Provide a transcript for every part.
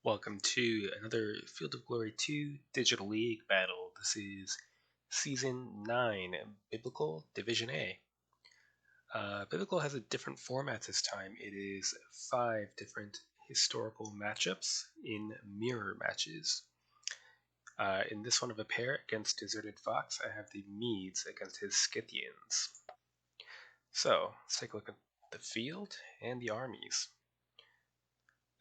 Welcome to another Field of Glory 2 Digital League battle. This is Season 9, Biblical Division A. Biblical has a different format this time. It is 5 different historical matchups in mirror matches. In this one of a pair against Deserted Fox, I have the Medes against his Scythians. So, let's take a look at the field and the armies.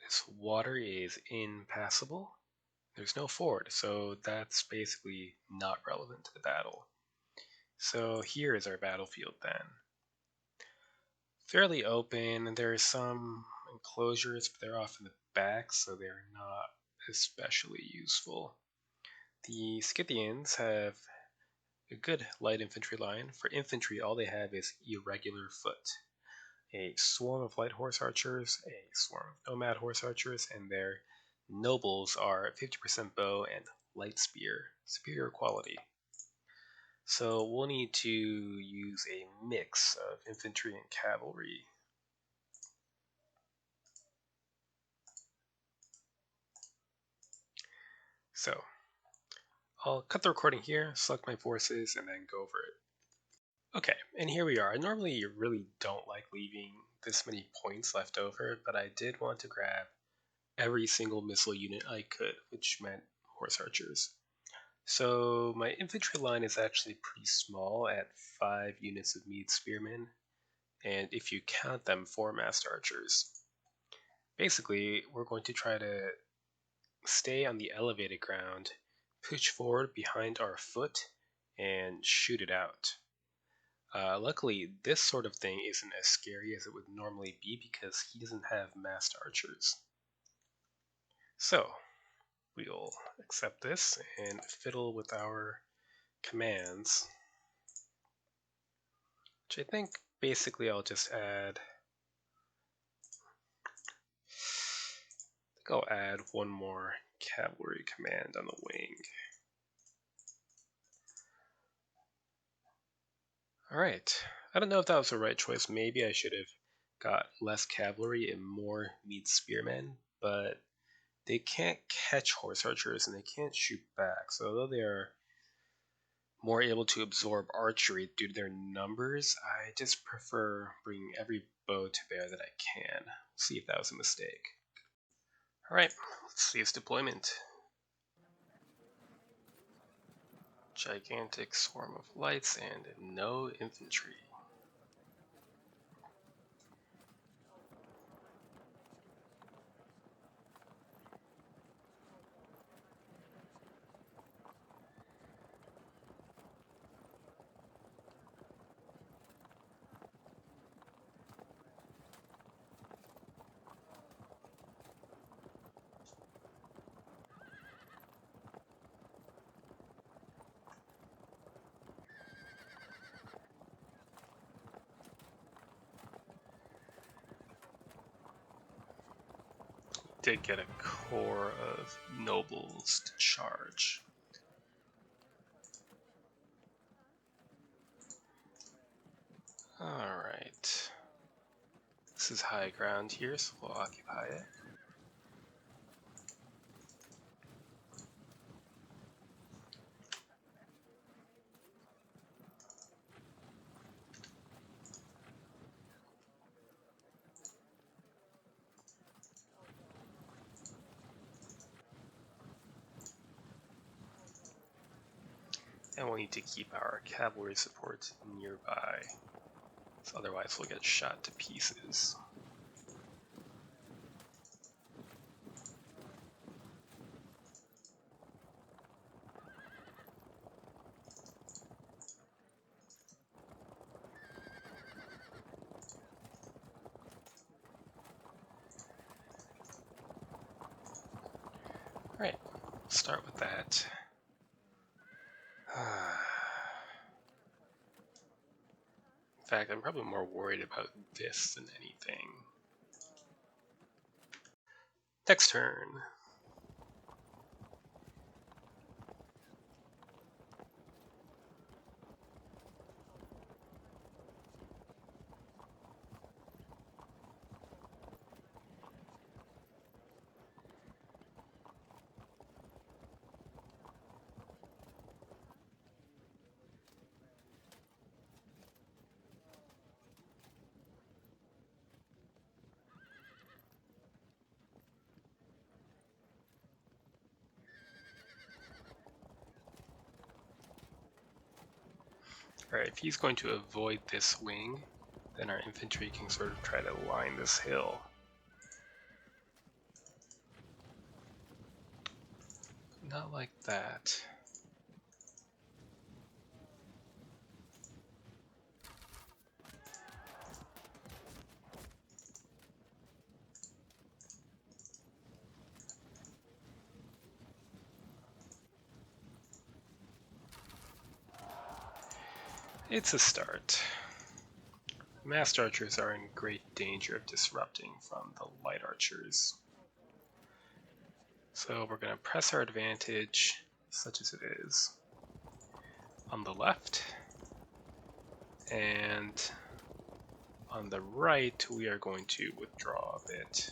This water is impassable. There's no ford, so that's basically not relevant to the battle. So here is our battlefield then. Fairly open. There are some enclosures, but they're off in the back, so they're not especially useful. The Scythians have a good light infantry line. For infantry, all they have is irregular foot. A swarm of light horse archers, a swarm of nomad horse archers, and their nobles are 50% bow and light spear, superior quality. So we'll need to use a mix of infantry and cavalry. So I'll cut the recording here, select my forces, and then go over it. Okay, and here we are. Normally you really don't like leaving this many points left over, but I did want to grab every single missile unit I could, which meant horse archers. So my infantry line is actually pretty small at 5 units of Mede spearmen, and if you count them, 4 master archers. Basically, we're going to try to stay on the elevated ground, push forward behind our foot, and shoot it out. Luckily, this sort of thing isn't as scary as it would normally be because he doesn't have master archers. So, we'll accept this and fiddle with our commands, which I think basically I'll just add. I'll add one more cavalry command on the wing. Alright, I don't know if that was the right choice. Maybe I should have got less cavalry and more Mede spearmen, but they can't catch horse archers and they can't shoot back. So although they are more able to absorb archery due to their numbers, I just prefer bringing every bow to bear that I can. We'll see if that was a mistake. Alright, let's see its deployment. Gigantic swarm of lights and no infantry. Did get a corps of nobles to charge. Alright. This is high ground here, so we'll occupy it. And we'll need to keep our cavalry support nearby, so otherwise we'll get shot to pieces. Alright, start with that. In fact, I'm probably more worried about this than anything. Next turn. Alright, if he's going to avoid this wing, then our infantry can sort of try to line this hill. Not like that. It's a start. Massed archers are in great danger of disrupting from the light archers. So we're going to press our advantage, such as it is, on the left. And on the right, we are going to withdraw a bit.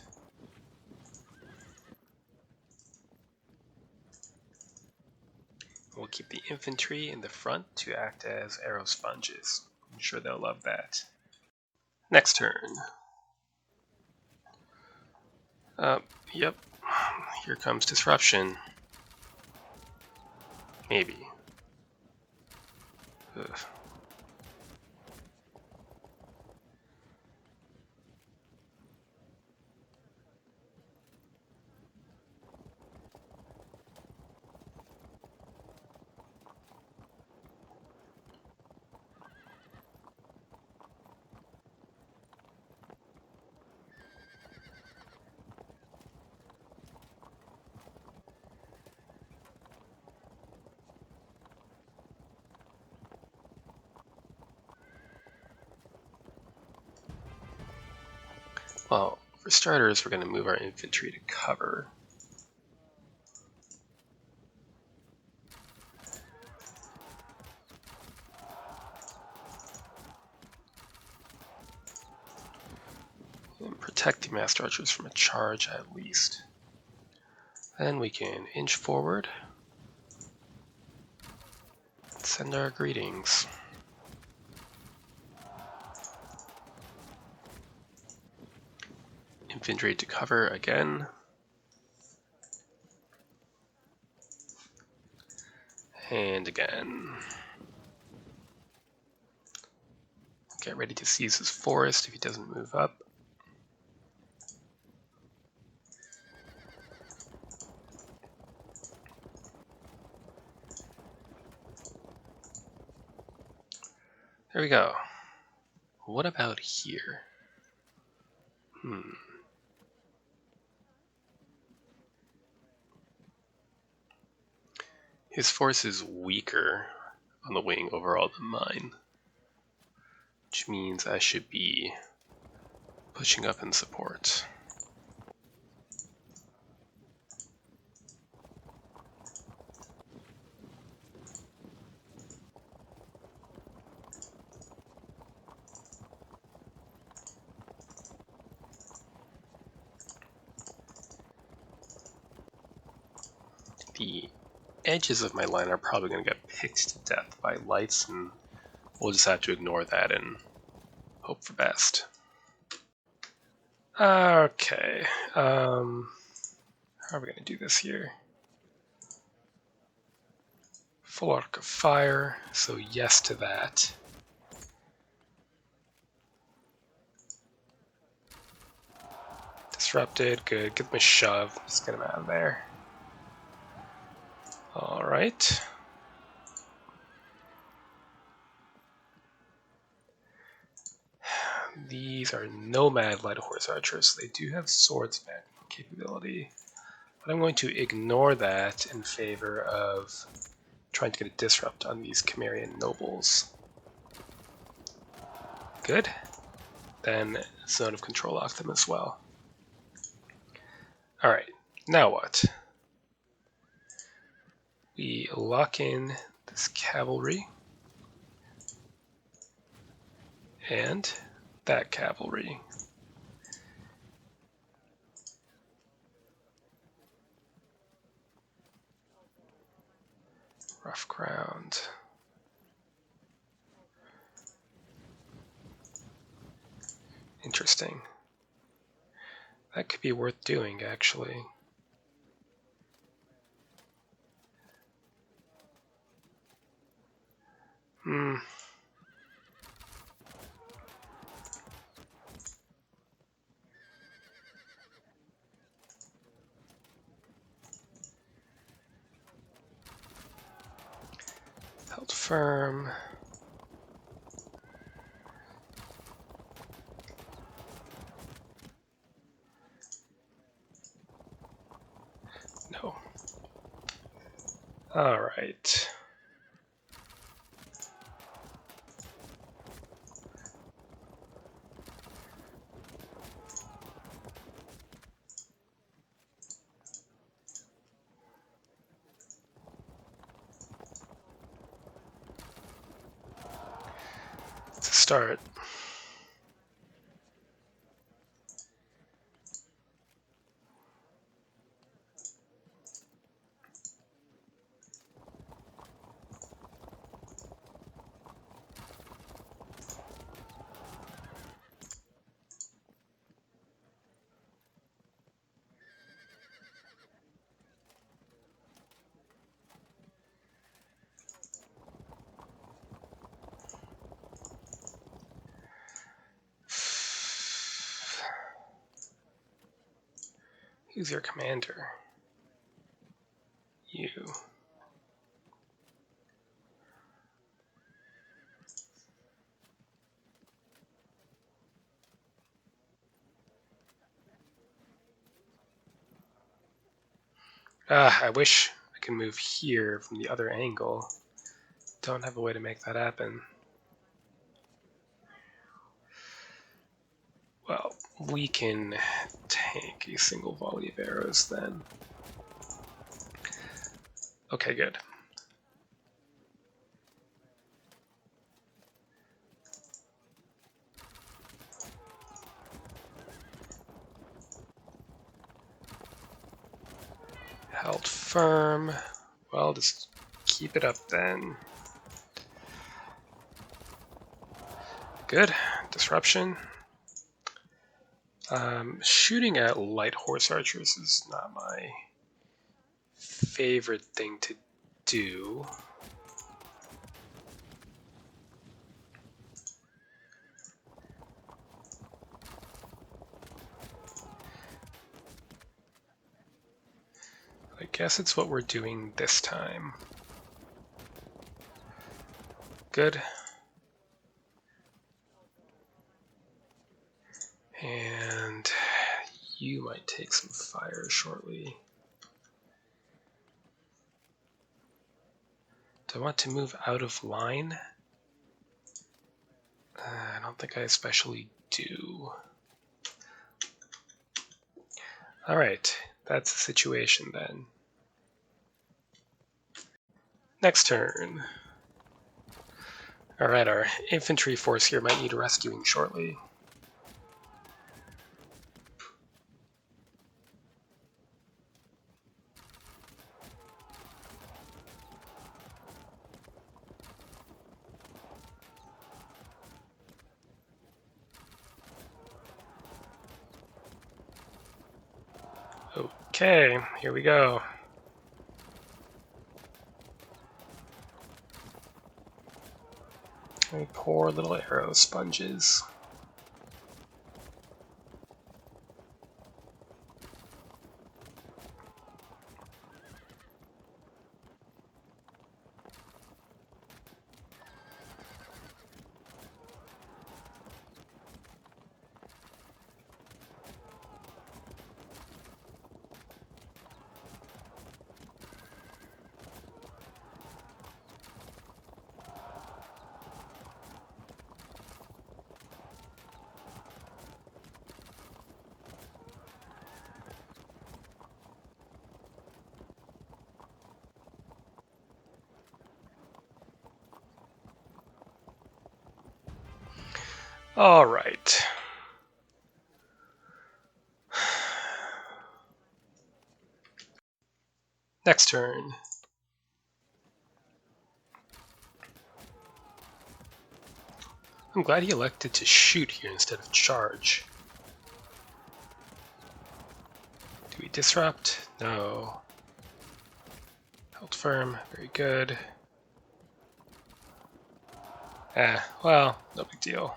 We'll keep the infantry in the front to act as arrow sponges. I'm sure they'll love that. Next turn. Yep. Here comes disruption. Maybe. Ugh. Well, for starters, we're going to move our infantry to cover. And protect the massed archers from a charge at least. Then we can inch forward. Send our greetings. Infantry to cover again. And again. Get ready to seize his forest if he doesn't move up. There we go. What about here? His force is weaker on the wing overall than mine, which means I should be pushing up in support. The edges of my line are probably going to get picked to death by lights, and we'll just have to ignore that and hope for best. Okay, how are we going to do this here? Full arc of fire, so yes to that. Disrupted, good. Give him a shove, just get him out of there. Alright. These are nomad light horse archers, so they do have swordsman capability. But I'm going to ignore that in favor of trying to get a disrupt on these Cimmerian nobles. Good. Then zone of control lock them as well. Alright, now what? We lock in this cavalry and that cavalry. Rough ground. Interesting. That could be worth doing, actually. Held firm. No. All right. To start. Who's your commander? You. I wish I could move here from the other angle. Don't have a way to make that happen. Well, we can tank a single volley of arrows then. Okay, good. Held firm. Well, just keep it up then. Good. Disruption. Shooting at light horse archers is not my favorite thing to do. I guess it's what we're doing this time. Good. And you might take some fire shortly. Do I want to move out of line? I don't think I especially do. Alright, that's the situation then. Next turn. Alright, our infantry force here might need rescuing shortly. Okay, here we go. Poor little arrow sponges. All right. Next turn. I'm glad he elected to shoot here instead of charge. Do we disrupt? No. Held firm. Very good. Well, no big deal.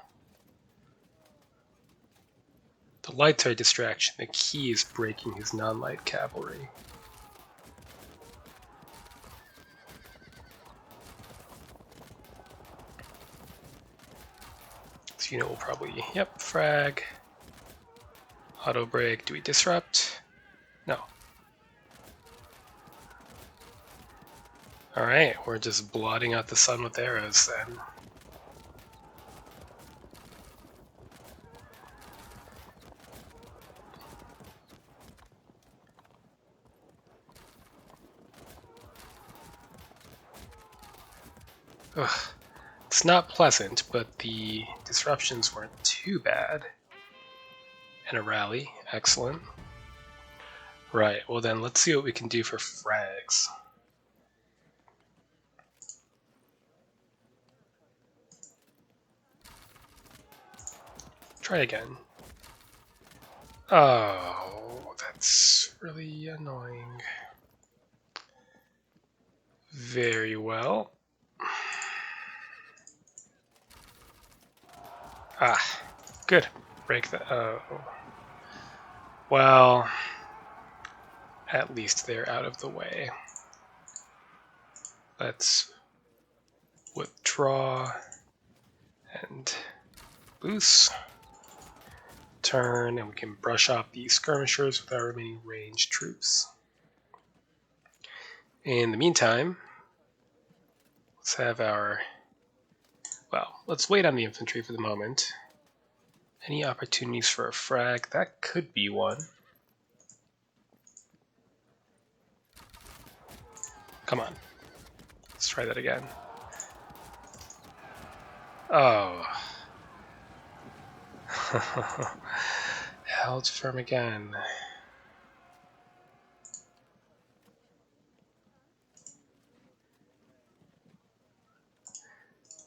The lights are a distraction. The key is breaking his non-light cavalry. This unit will probably, yep, frag. Auto break. Do we disrupt? No. Alright, we're just blotting out the sun with arrows then. Ugh. It's not pleasant, but the disruptions weren't too bad. And a rally, excellent. Right, well then let's see what we can do for frags. Try again. Oh, that's really annoying. Very well. Ah, good. Break that. Oh. Well, at least they're out of the way. Let's withdraw and loose. Turn, and we can brush off the skirmishers with our remaining ranged troops. In the meantime, let's have our... Well, let's wait on the infantry for the moment. Any opportunities for a frag? That could be one. Come on. Let's try that again. Oh. Held firm again.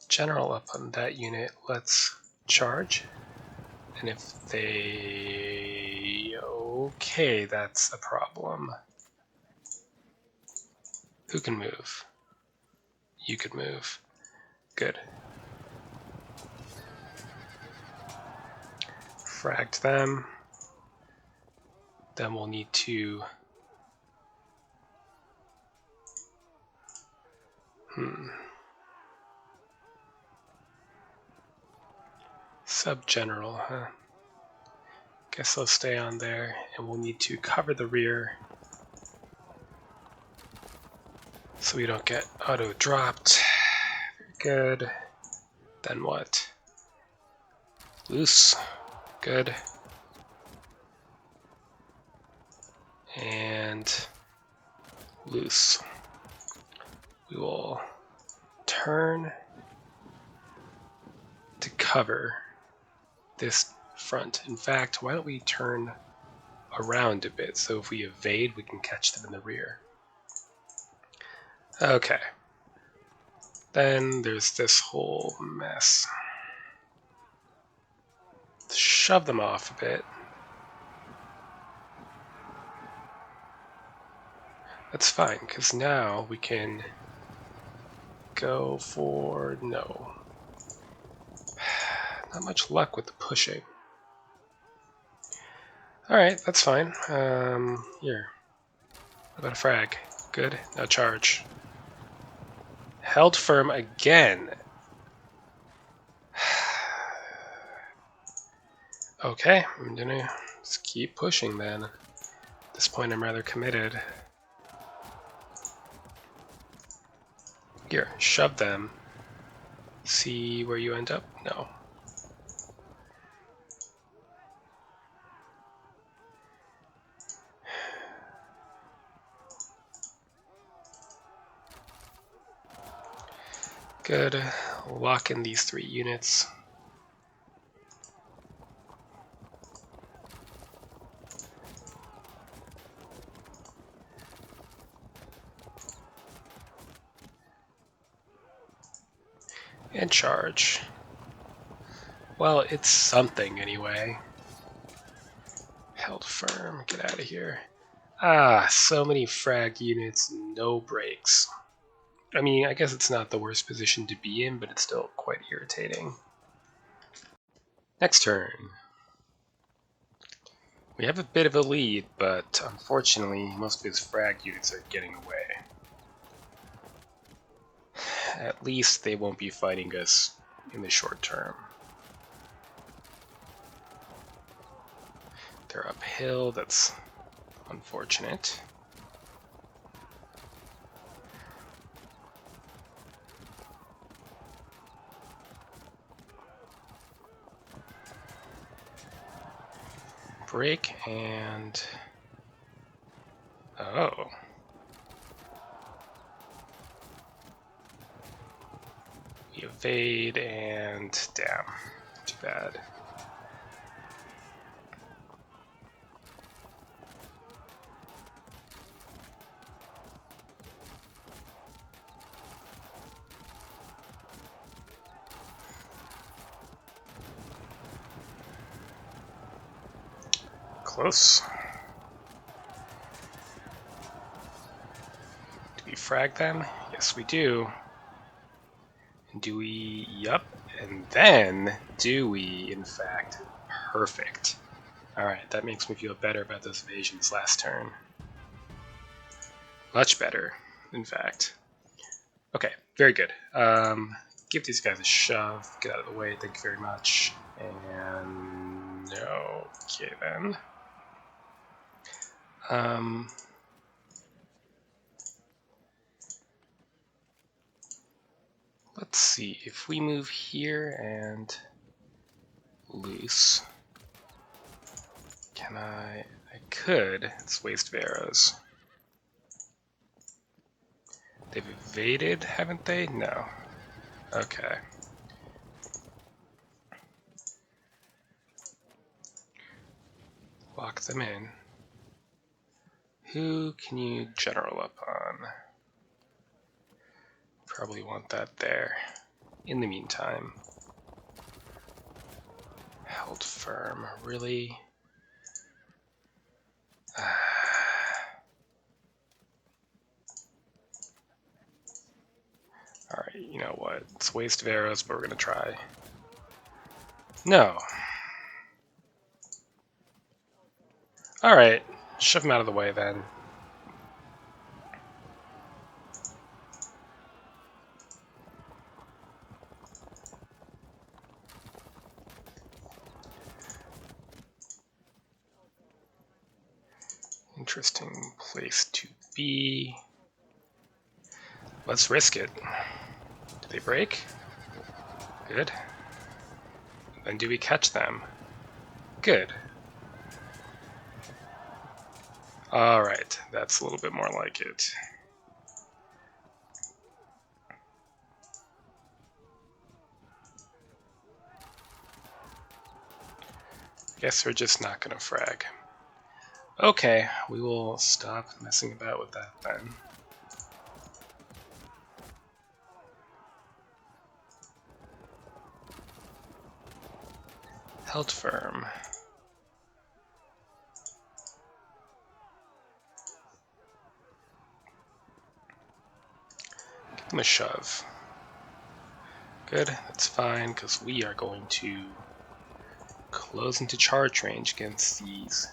General up on that unit. Let's charge. And if they... Okay, that's a problem. Who can move? You could move. Good. Fragged them. Then we'll need to... Sub-general, huh? Guess they'll stay on there, and we'll need to cover the rear so we don't get auto-dropped. Very good. Then what? Loose. Good. And loose. We will turn to cover this front. In fact, why don't we turn around a bit so if we evade, we can catch them in the rear. Okay. Then there's this whole mess. Let's shove them off a bit. That's fine, because now we can go for no. Not much luck with the pushing. Alright, that's fine. Here. How about a frag? Good. Now charge. Held firm again. Okay, I'm gonna just keep pushing then. At this point I'm rather committed. Here, shove them. See where you end up? No. Good. Lock in these 3 units. And charge. Well, it's something anyway. Held firm. Get out of here. Ah, so many frag units, no breaks. I mean, I guess it's not the worst position to be in, but it's still quite irritating. Next turn. We have a bit of a lead, but unfortunately, most of his frag units are getting away. At least they won't be fighting us in the short term. uphill. That's unfortunate. Break and... oh. We evade and... damn. Too bad. Close. Do we frag them? Yes, we do. And do we? Yup. And then, do we, in fact? Perfect. Alright, that makes me feel better about those evasions last turn. Much better, in fact. Okay, very good. Give these guys a shove. Get out of the way, thank you very much. And... okay then. Let's see, if we move here and loose, can I could, it's waste of arrows. They've evaded, haven't they? No. Okay. Lock them in. Who can you general up on? Probably want that there. In the meantime, held firm. Really? Alright, you know what? It's a waste of arrows, but we're gonna try. No. Alright, shove them out of the way then. Interesting place to be. Let's risk it. Do they break? Good. Then do we catch them? Good. Alright, that's a little bit more like it. Guess we're just not gonna frag. Okay, we will stop messing about with that then. Held firm. Give them a shove. Good, that's fine, because we are going to close into charge range against these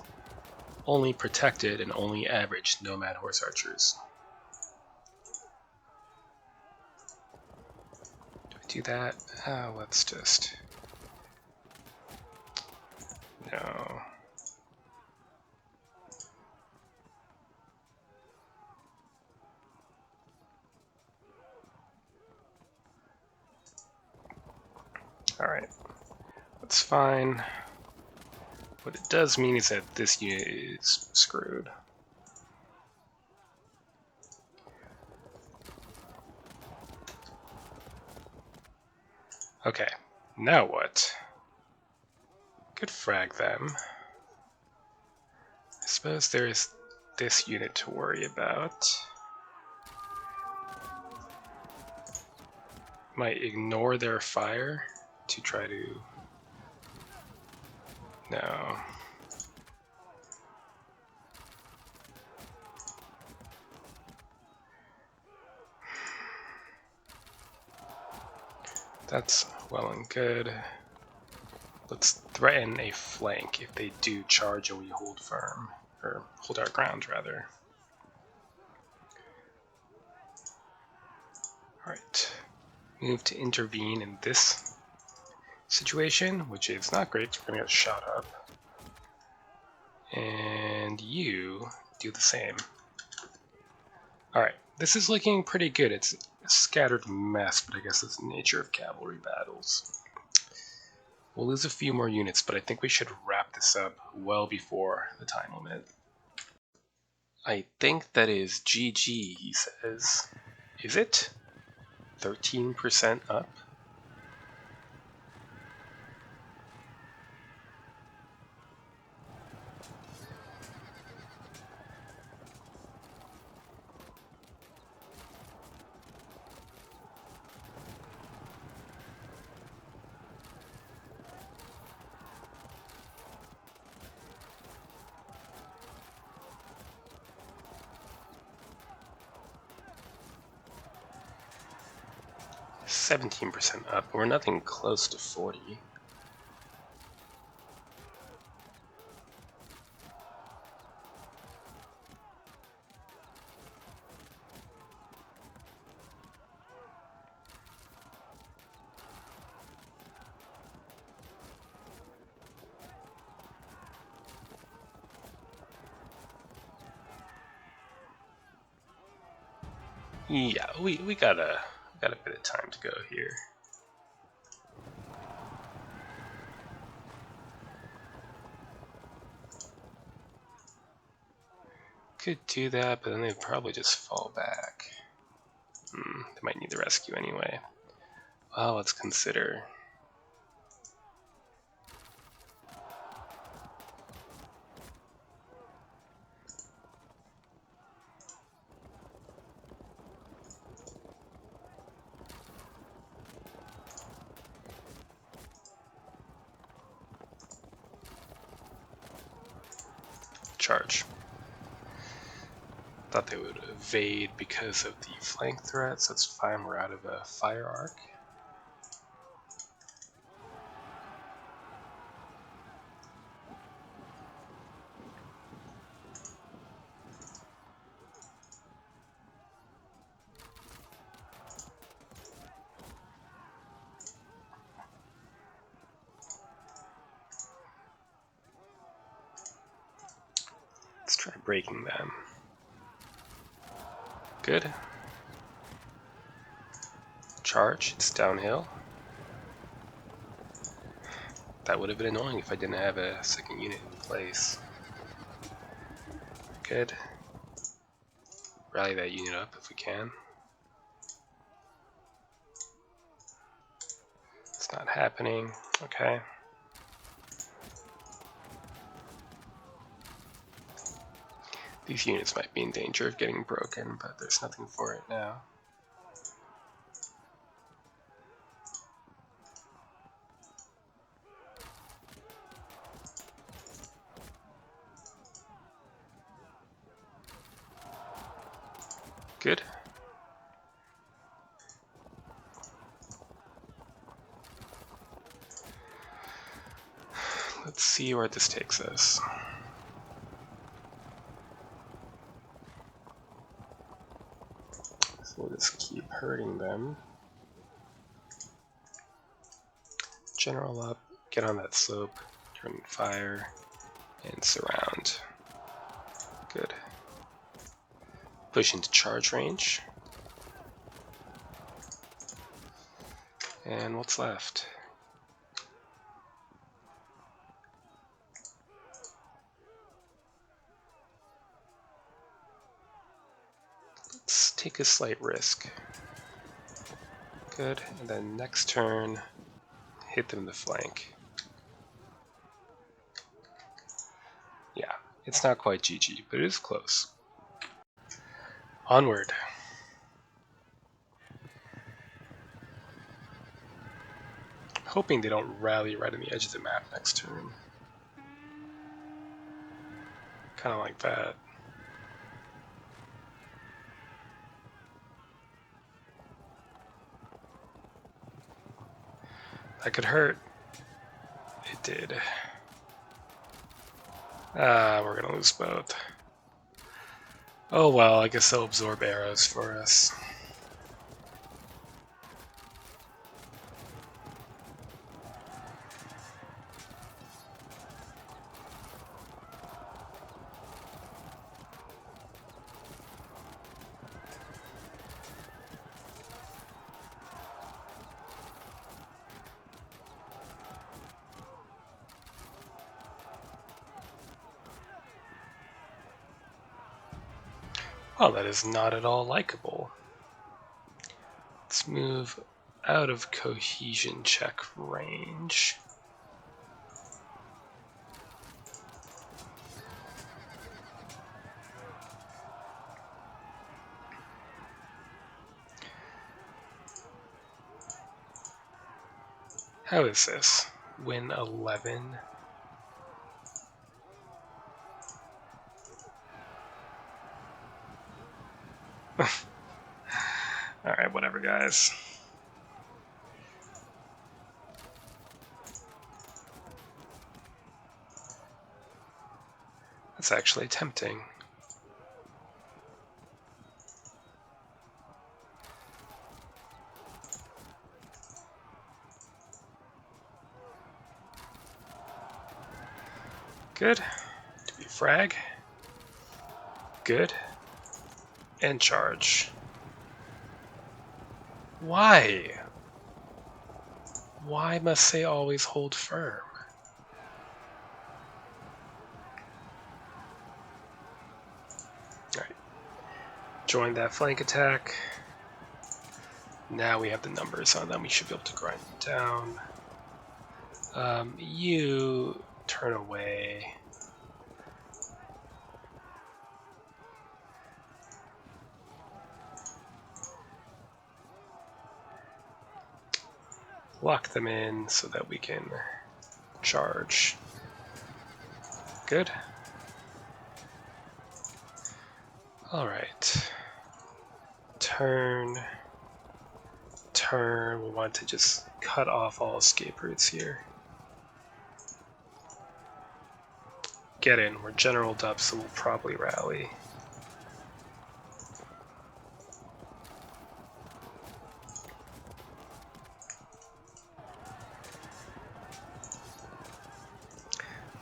only protected and only average nomad horse archers. Do I do that? Let's just... no. Alright, that's fine. What it does mean is that this unit is screwed. Okay, now what? Could frag them. I suppose there is this unit to worry about. Might ignore their fire to try to... no. That's well and good. Let's threaten a flank if they do charge and we hold firm. Or hold our ground, rather. Alright. Move to intervene in this situation, which is not great, so we're going to get shot up. And you do the same. Alright, this is looking pretty good. It's a scattered mess, but I guess it's the nature of cavalry battles. We'll lose a few more units, but I think we should wrap this up well before the time limit. I think that is GG, he says. Is it? 13% up? %17% up. We're nothing close to 40. Yeah, we got a bit of time to go here. Could do that, but then they'd probably just fall back. They might need the rescue anyway. Well, let's consider. Charge. Thought they would evade because of the flank threat, so it's fine, we're out of a fire arc. Let's try breaking them. Good. Charge, it's downhill. That would have been annoying if I didn't have a second unit in place. Good. Rally that unit up if we can. It's not happening. Okay. These units might be in danger of getting broken, but there's nothing for it now. Good. Let's see where this takes us. So we'll just keep hurting them. General up, get on that slope, turn fire, and surround. Good. Push into charge range. And what's left? Let's take a slight risk. Good, and then next turn, hit them in the flank. Yeah, it's not quite GG, but it is close. Onward. Hoping they don't rally right on the edge of the map next turn. Kind of like that. That could hurt. It did. We're gonna lose both. Oh well, I guess they'll absorb arrows for us. Well, that is not at all likable. Let's move out of cohesion check range. How is this? Win 11. Alright, whatever, guys. That's actually tempting. Good. Do we frag? Good. And charge. Why? Why must they always hold firm? Alright. Join that flank attack. Now we have the numbers on them. We should be able to grind them down. You turn away. Lock them in so that we can charge. Good. Alright. Turn. We want to just cut off all escape routes here. Get in. We're generaled up, so we'll probably rally.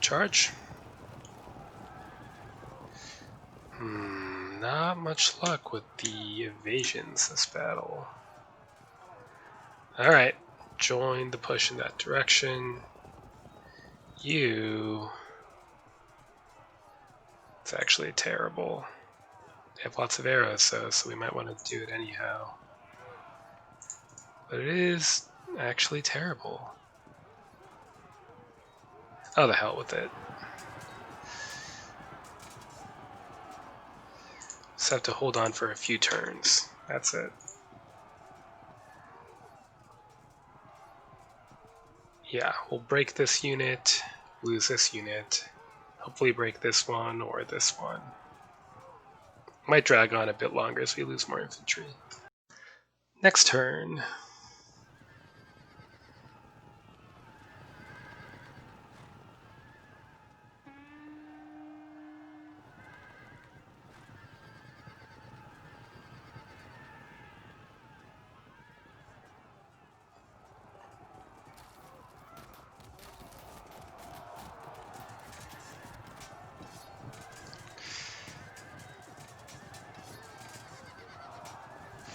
Charge. Not much luck with the evasions this battle. Alright, join the push in that direction. You... It's actually terrible. They have lots of arrows though, so we might want to do it anyhow. But it is actually terrible. Oh, the hell with it. Just have to hold on for a few turns. That's it. Yeah, we'll break this unit, lose this unit, hopefully break this one or this one. Might drag on a bit longer as we lose more infantry. Next turn.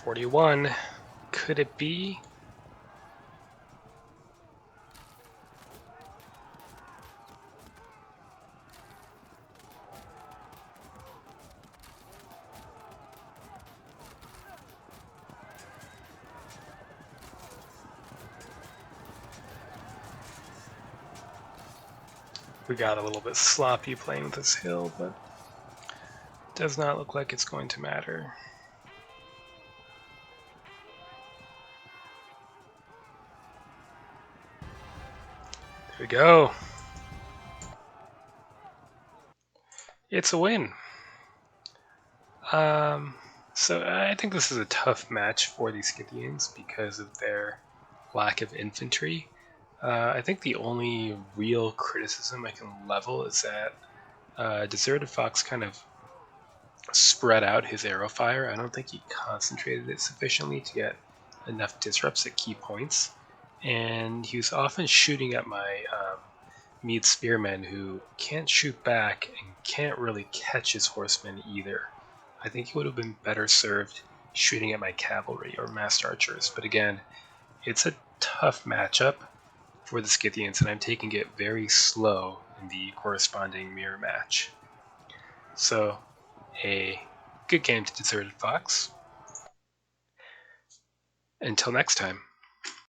$41. Could it be? We got a little bit sloppy playing with this hill, but it does not look like it's going to matter. There we go. It's a win. So I think this is a tough match for these Scythians because of their lack of infantry. I think the only real criticism I can level is that Deserted Fox kind of spread out his arrow fire. I don't think he concentrated it sufficiently to get enough disrupts at key points. And he was often shooting at my Mead Spearmen who can't shoot back and can't really catch his horsemen either. I think he would have been better served shooting at my cavalry or massed archers, but again, it's a tough matchup for the Scythians, and I'm taking it very slow in the corresponding mirror match. So, a Good game to Deserted Fox. Until next time.